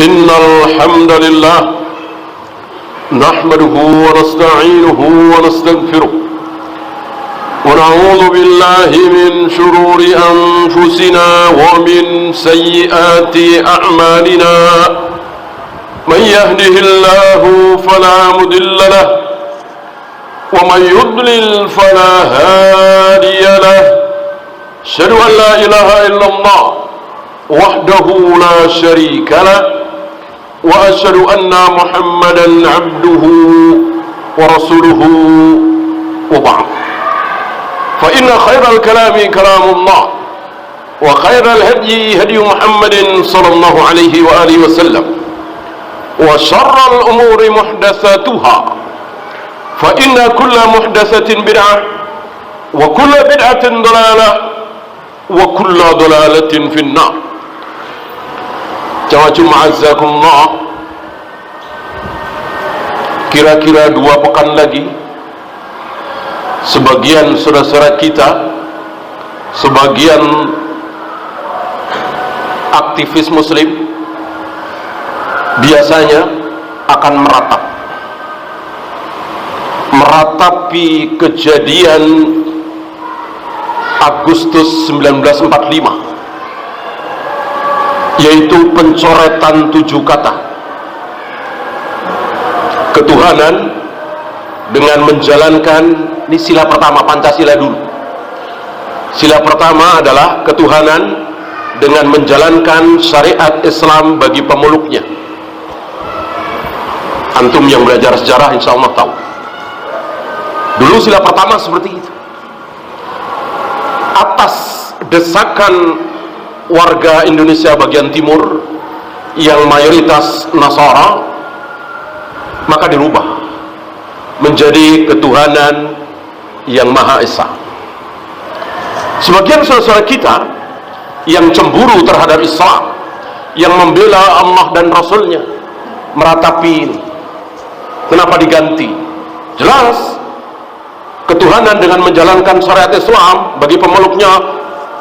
إن الحمد لله نحمده ونستعينه ونستغفره ونعوذ بالله من شرور أنفسنا ومن سيئات أعمالنا من يهده الله فلا مضل له ومن يضلل فلا هادي له أشهد أن لا إله إلا الله وحده لا شريك له وأشهد أن محمدا عبده ورسوله وبعد فإن خير الكلام كلام الله وخير الهدي هدي محمد صلى الله عليه وآله وسلم وشر الأمور محدثاتها فإن كل محدثة بدعة وكل بدعة ضلالة وكل ضلالة في النار. Ma'azzakumullah, kira-kira 2 pekan lagi sebagian saudara-saudara kita, sebagian aktivis muslim biasanya akan meratapi kejadian Agustus 1945, yaitu pencoretan 7 kata ketuhanan dengan menjalankan, ini sila pertama Pancasila dulu. Sila pertama adalah ketuhanan dengan menjalankan syariat Islam bagi pemeluknya. Antum yang belajar sejarah insya Allah tahu. Dulu sila pertama seperti itu. Atas desakan warga Indonesia bagian timur yang mayoritas Nasara, maka dirubah menjadi ketuhanan yang Maha Esa. Sebagian saudara-saudara kita yang cemburu terhadap Islam, yang membela Allah dan Rasulnya, meratapi ini. Kenapa diganti? Jelas ketuhanan dengan menjalankan syariat Islam bagi pemeluknya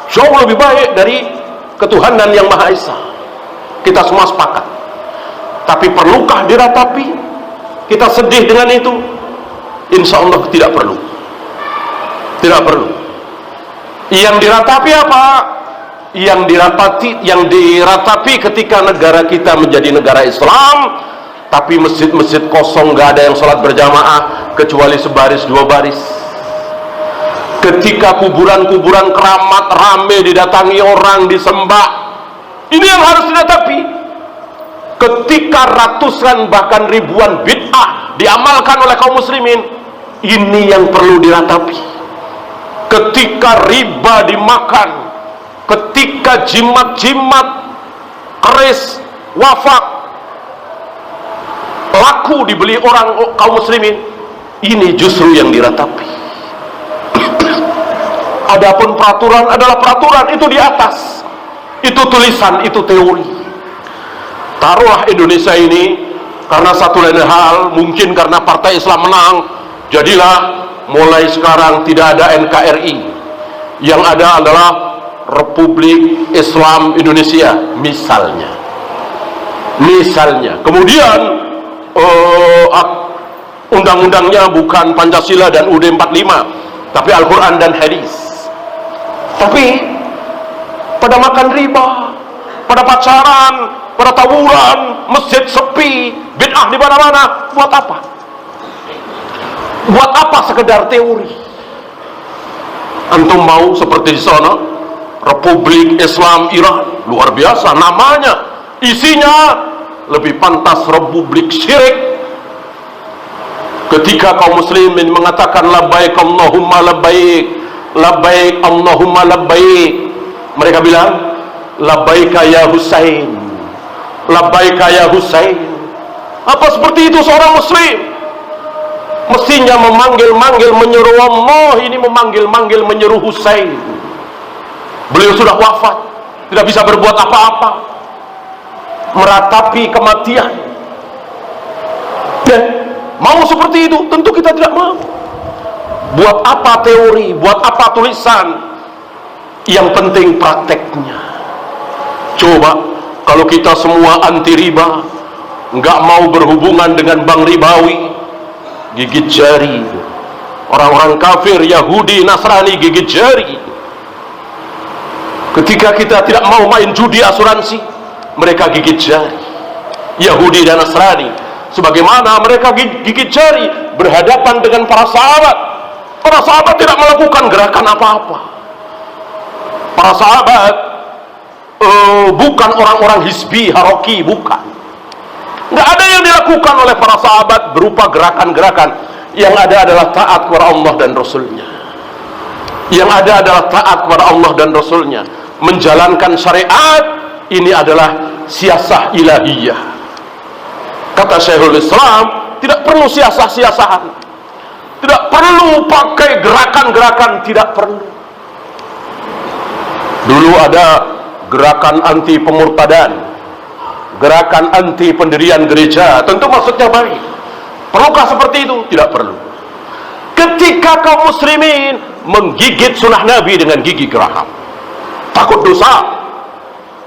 jauh lebih baik dari ketuhanan yang Maha Esa. Kita semua sepakat. Tapi perlukah diratapi? Kita sedih dengan itu? Insya Allah tidak perlu. Tidak perlu. Yang diratapi apa? Yang diratapi ketika negara kita menjadi negara Islam, tapi masjid-masjid kosong, gak ada yang sholat berjamaah kecuali sebaris 2 baris. Ketika kuburan-kuburan keramat rame didatangi orang, disembah, ini yang harus didatapi. Ketika ratusan bahkan ribuan bid'ah diamalkan oleh kaum muslimin, ini yang perlu diratapi. Ketika riba dimakan, ketika jimat-jimat, keris, wafak laku dibeli orang kaum muslimin, ini justru yang diratapi. Adapun peraturan adalah peraturan, itu di atas, itu tulisan, itu teori. Taruhlah Indonesia ini karena satu lain hal, mungkin karena Partai Islam menang, jadilah mulai sekarang tidak ada NKRI, yang ada adalah Republik Islam Indonesia misalnya. Kemudian undang-undangnya bukan Pancasila dan UUD 45, tapi Al-Quran dan hadis. Tapi pada makan riba, pada pacaran, pada tawuran, masjid sepi, bid'ah di mana-mana. Buat apa? Buat apa sekedar teori? Antum mau seperti di sana, Republik Islam Iran, luar biasa namanya, isinya lebih pantas Republik Syirik. Ketika kaum muslimin mengatakan labbaik Allahumma labbaik, labbaik Allahumma labbaik, mereka bilang labbaika ya Husain, labbaika ya Husain. Apa seperti itu seorang muslim? Mestinya memanggil-manggil menyeru Allah, ini memanggil-manggil menyeru Husain. Beliau sudah wafat, tidak bisa berbuat apa-apa, meratapi kematian. Dan mau seperti itu? Tentu kita tidak mau. Buat apa teori, buat apa tulisan? Yang penting prakteknya. Coba Kalau kita semua anti riba, nggak mau berhubungan dengan bank ribawi, gigit jari. Orang-orang kafir, Yahudi, Nasrani gigit jari. Ketika kita tidak mau main judi asuransi, mereka gigit jari. Yahudi dan Nasrani, sebagaimana mereka gigit jari berhadapan dengan para sahabat. Para sahabat tidak melakukan gerakan apa-apa. Para sahabat bukan orang-orang hizbi, haroki, bukan. Nggak ada yang dilakukan oleh para sahabat berupa gerakan-gerakan. Yang ada adalah taat kepada Allah dan Rasulnya. Yang ada adalah taat kepada Allah dan Rasulnya. Menjalankan syariat, ini adalah siasah ilahiyah. Kata Syekhul Islam, tidak perlu siasah-siasahan, tidak perlu pakai gerakan-gerakan, tidak perlu. Dulu ada gerakan anti pemurtadan, gerakan anti pendirian gereja, tentu maksudnya baik. Perlukah seperti itu? Tidak perlu. Ketika kaum muslimin menggigit sunnah Nabi dengan gigi geraham, takut dosa,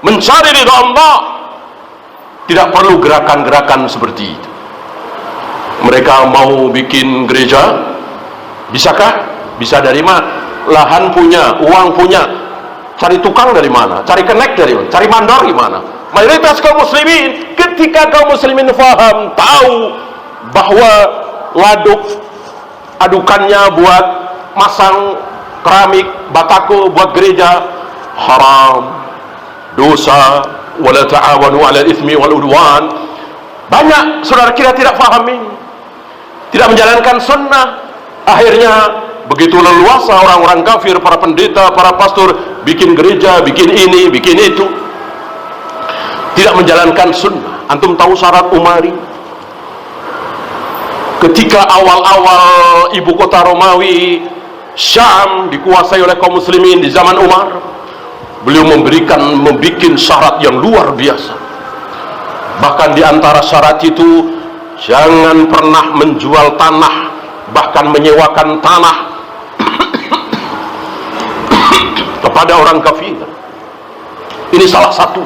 mencari ridha Allah, tidak perlu gerakan-gerakan seperti itu. Mereka mau bikin gereja, bisakah? Bisa dari mana? Lahan punya, uang punya, cari tukang dari mana? Cari kenek dari mana? Cari mandor gimana? Mayoritas kaum muslimin, ketika kaum muslimin faham, tahu bahwa waduk adukannya buat masang keramik, batako buat gereja haram, dosa, wala ta'awanu 'alal itsmi wal udwan. Banyak saudara kita tidak paham ini, tidak menjalankan sunnah. Akhirnya begitu leluasa orang-orang kafir, para pendeta, para pastor bikin gereja, bikin ini, bikin itu, tidak menjalankan sunnah. Antum tahu syarat Umari? Ketika awal-awal ibu kota Romawi Syam dikuasai oleh kaum muslimin di zaman Umar, beliau membuat syarat yang luar biasa. Bahkan di antara syarat itu, jangan pernah menjual tanah, bahkan menyewakan tanah kepada orang kafir. Ini salah satu.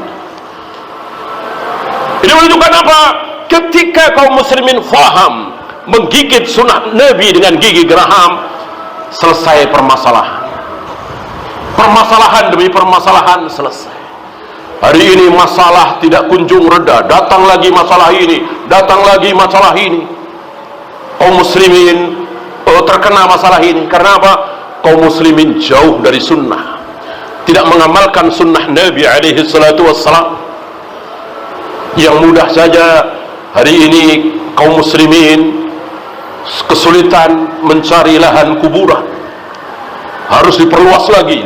Ini menunjukkan apa? Ketika kaum muslimin faham, menggigit sunnah Nabi dengan gigi geraham, selesai permasalahan. Permasalahan demi permasalahan selesai. Hari ini masalah tidak kunjung reda, datang lagi masalah ini, datang lagi masalah ini. Kaum muslimin terkena masalah ini. Karena apa? Kaum muslimin jauh dari sunnah, tidak mengamalkan sunnah Nabi alaihi salatu wassalam. Yang mudah saja hari ini kaum muslimin kesulitan mencari lahan kuburan, harus diperluas lagi,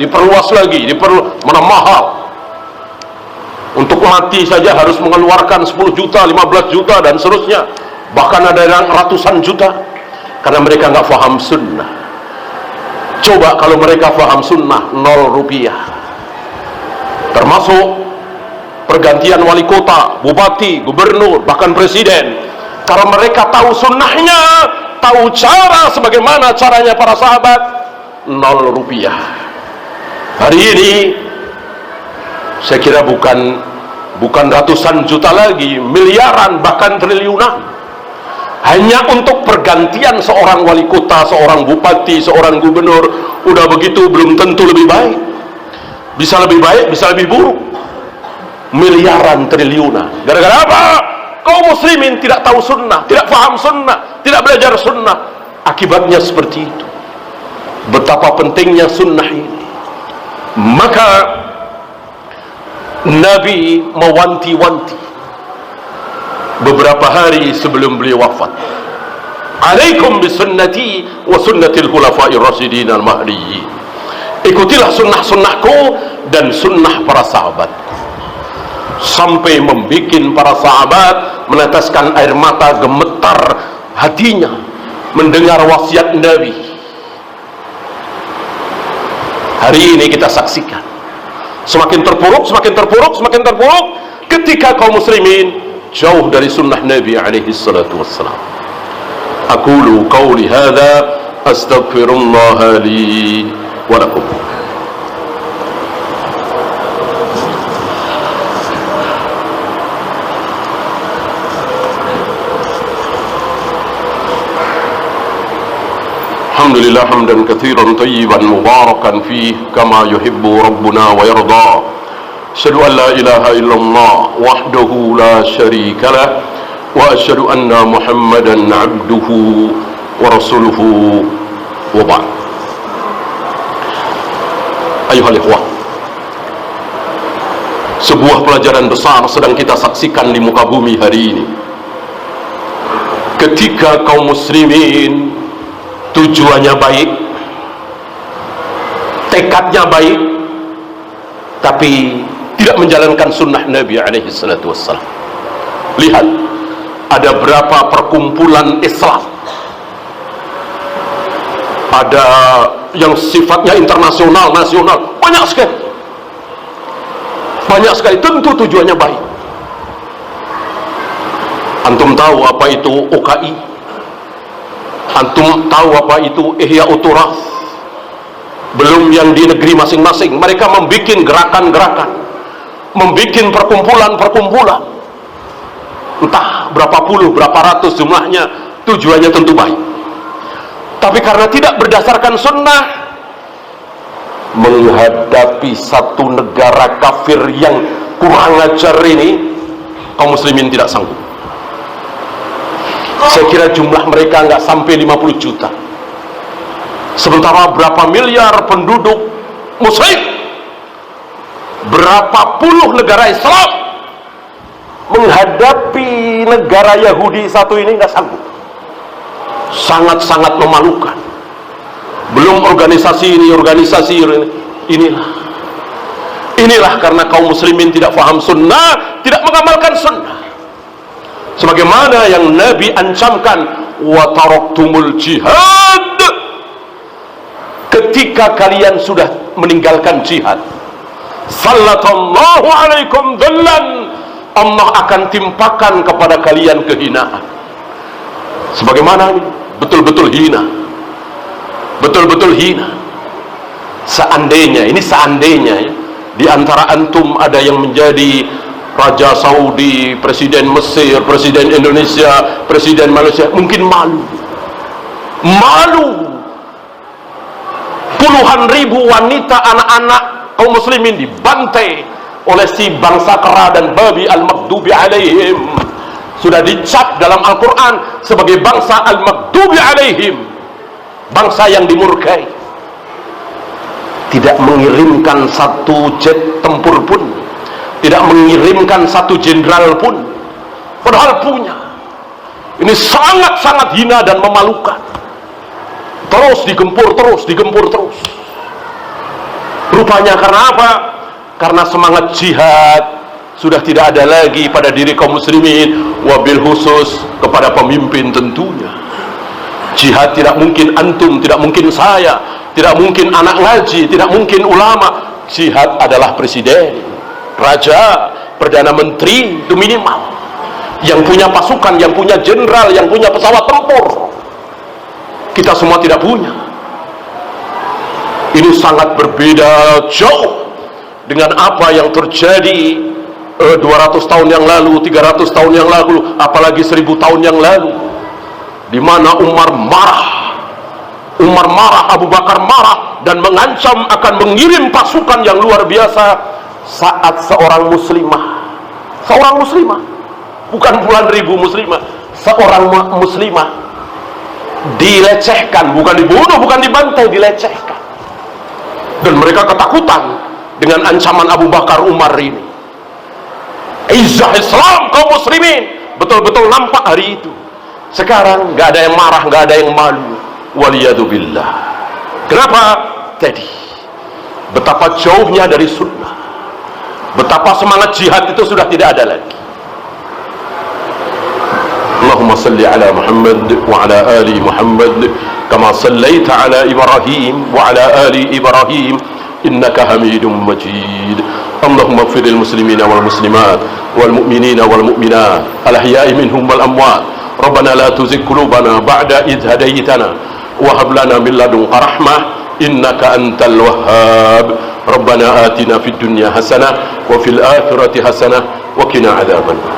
mana mahal. Untuk mati saja harus mengeluarkan 10 juta, 15 juta dan seterusnya, bahkan ada yang ratusan juta, karena mereka nggak paham sunnah. Coba kalau mereka paham sunnah, 0 rupiah. Termasuk pergantian wali kota, bupati, gubernur, bahkan presiden. Karena mereka tahu sunnahnya, tahu cara sebagaimana caranya para sahabat, 0 rupiah. Hari ini saya kira bukan ratusan juta lagi, miliaran bahkan triliunan, hanya untuk pergantian seorang wali kota, seorang bupati, seorang gubernur. Udah begitu belum tentu lebih baik, bisa lebih baik, bisa lebih buruk. Miliaran, triliunan. Gara-gara apa? Kaum muslimin tidak tahu sunnah, tidak paham sunnah, tidak belajar sunnah. Akibatnya seperti itu. Betapa pentingnya sunnah ini. Maka Nabi mewanti-wanti beberapa hari sebelum beliau wafat, alaikum bisunnati wa sunnatil khulafa'ir rasyidin al-mahdiyyin. Ikutilah sunnah-sunnahku dan sunnah para sahabatku. Sampai membuat para sahabat meneteskan air mata, gemetar hatinya mendengar wasiat Nabi. Hari ini kita saksikan semakin terpuruk, semakin terpuruk, semakin terpuruk ketika kaum muslimin jauh dari sunnah Nabi alaihi salatu wassalam. Aqulu qawli hadha astaghfirullah li wa lakum. الحمد لله حمدا كثيرا طيبا مباركا فيه كما يحب ربنا ويرضى أشهد أن لا إله إلا الله وحده لا شريك له وأشهد أن محمدا عبده ورسوله وبعد. Ayuhal ikhwah, sebuah pelajaran besar sedang kita saksikan di muka bumi hari ini. Ketika kaum muslimin tujuannya baik, tekadnya baik, tapi tidak menjalankan sunnah Nabi alaihi salatu wassalam. Lihat, ada berapa perkumpulan Islam, ada yang sifatnya internasional, nasional, banyak sekali, tentu tujuannya baik. Antum tahu apa itu OKI? Antum tahu apa itu Ihya Uturas? Belum yang di negeri masing-masing, mereka membuat gerakan-gerakan, membuat perkumpulan-perkumpulan, entah berapa puluh, berapa ratus jumlahnya, tujuannya tentu baik. Tapi karena tidak berdasarkan sunnah, menghadapi satu negara kafir yang kurang ajar ini, kaum muslimin tidak sanggup. Saya kira jumlah mereka nggak sampai 50 juta. Sementara berapa miliar penduduk muslim, berapa puluh negara Islam, menghadapi negara Yahudi satu ini nggak sanggup. Sangat-sangat memalukan. Belum organisasi ini, inilah karena kaum muslimin tidak faham sunnah, tidak mengamalkan sunnah. Sebagaimana yang Nabi ancamkan, wa taraktumul jihad, ketika kalian sudah meninggalkan jihad, sallallahu alaikum dhullan, Allah akan timpakan kepada kalian kehinaan. Sebagaimana ini betul-betul hina, betul-betul hina. Seandainya ya, di antara antum ada yang menjadi Raja Saudi, Presiden Mesir, Presiden Indonesia, Presiden Malaysia, mungkin malu. Puluhan ribu wanita, anak-anak kaum muslimin dibantai oleh si bangsa kera dan babi al-maghdubi alaihim. Sudah dicap dalam Al-Quran sebagai bangsa al-maghdubi alaihim, bangsa yang dimurkai. Tidak mengirimkan satu jet tempur pun, tidak mengirimkan satu jenderal pun, padahal punya. Ini sangat-sangat hina dan memalukan. Terus digempur terus. Rupanya karena apa? Karena semangat jihad sudah tidak ada lagi pada diri kaum muslimin, wabil khusus kepada pemimpin tentunya. Jihad tidak mungkin antum, tidak mungkin saya, tidak mungkin anak ngaji, tidak mungkin ulama. Jihad adalah presiden, raja, perdana menteri, itu minimal, yang punya pasukan, yang punya jenderal, yang punya pesawat tempur. Kita semua tidak punya. Ini sangat berbeda jauh dengan apa yang terjadi 200 tahun yang lalu, 300 tahun yang lalu, apalagi 1000 tahun yang lalu, di mana Umar marah, Abu Bakar marah, dan mengancam akan mengirim pasukan yang luar biasa saat seorang muslimah, bukan puluhan ribu muslimah, seorang muslimah dilecehkan, bukan dibunuh, bukan dibantai, dilecehkan. Dan mereka ketakutan dengan ancaman Abu Bakar, Umar ini. Izzah Islam kaum muslimin betul-betul nampak hari itu. Sekarang nggak ada yang marah, nggak ada yang malu. Waliyadzubillah. Kenapa? Tadi betapa jauhnya dari sunnah, betapa semangat jihad itu sudah tidak ada lagi. Allahumma salli ala Muhammad wa ala ali Muhammad kama sallaita ala Ibrahim wa ala ali Ibrahim innaka Hamidum Majid. اللهم اغفر للمسلمين والمسلمات والمؤمنين والمؤمنات الأحياء منهم والأموات. ربنا لا تزغ قلوبنا بعد إذ هديتنا وهب لنا من لدنك رحمة إنك أنت الوهاب. ربنا آتنا في الدنيا حسنة وفي الآخرة حسنة وقنا عذاب النار.